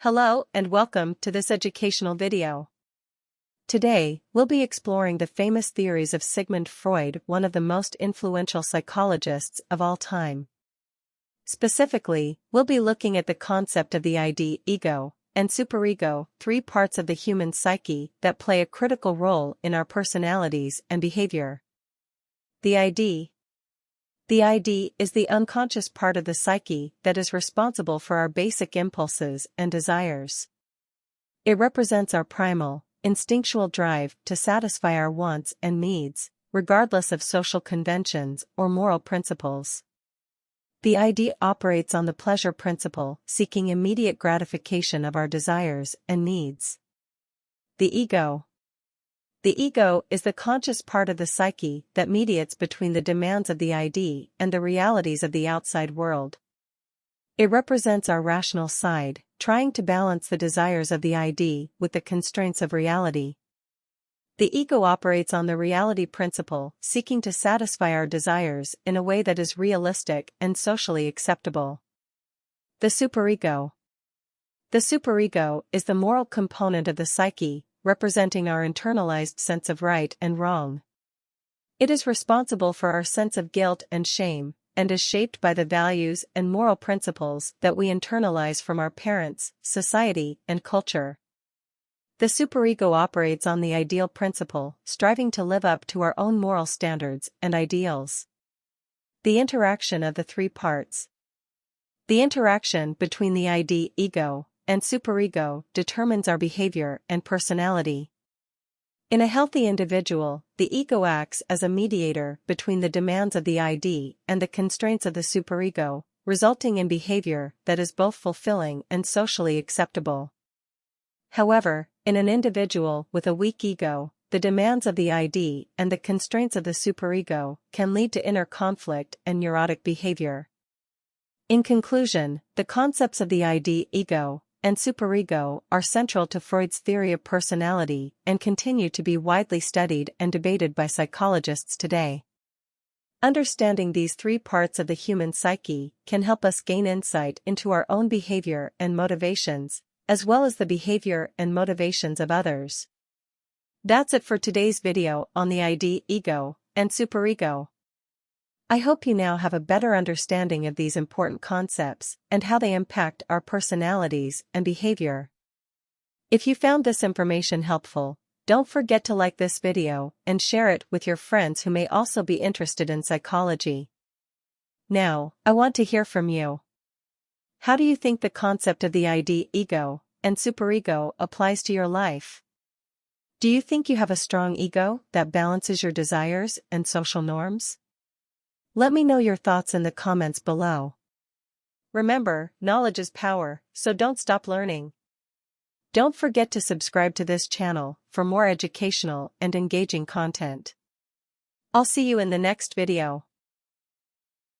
Hello and welcome to this educational video. Today, we'll be exploring the famous theories of Sigmund Freud, one of the most influential psychologists of all time. Specifically, we'll be looking at the concept of the ego and superego, three parts of the human psyche that play a critical role in our personalities and behavior. The ID is the unconscious part of the psyche that is responsible for our basic impulses and desires. It represents our primal, instinctual drive to satisfy our wants and needs, regardless of social conventions or moral principles. The ID operates on the pleasure principle, seeking immediate gratification of our desires and needs. The ego is the conscious part of the psyche that mediates between the demands of the ID and the realities of the outside world. It represents our rational side, trying to balance the desires of the ID with the constraints of reality. The ego operates on the reality principle, seeking to satisfy our desires in a way that is realistic and socially acceptable. The superego is the moral component of the psyche, representing our internalized sense of right and wrong. It is responsible for our sense of guilt and shame, and is shaped by the values and moral principles that we internalize from our parents, society, and culture. The superego operates on the ideal principle, striving to live up to our own moral standards and ideals. The interaction of the three parts. The interaction between the ego, and superego determines our behavior and personality. In a healthy individual, the ego acts as a mediator between the demands of the ID and the constraints of the superego, resulting in behavior that is both fulfilling and socially acceptable. However, in an individual with a weak ego, the demands of the ID and the constraints of the superego can lead to inner conflict and neurotic behavior. In conclusion, the concepts of the ego, and superego are central to Freud's theory of personality and continue to be widely studied and debated by psychologists today. Understanding these three parts of the human psyche can help us gain insight into our own behavior and motivations, as well as the behavior and motivations of others. That's it for today's video on the ego and superego. I hope you now have a better understanding of these important concepts and how they impact our personalities and behavior. If you found this information helpful, don't forget to like this video and share it with your friends who may also be interested in psychology. Now, I want to hear from you. How do you think the concept of the ego and superego applies to your life? Do you think you have a strong ego that balances your desires and social norms? Let me know your thoughts in the comments below. Remember, knowledge is power, so don't stop learning. Don't forget to subscribe to this channel for more educational and engaging content. I'll see you in the next video.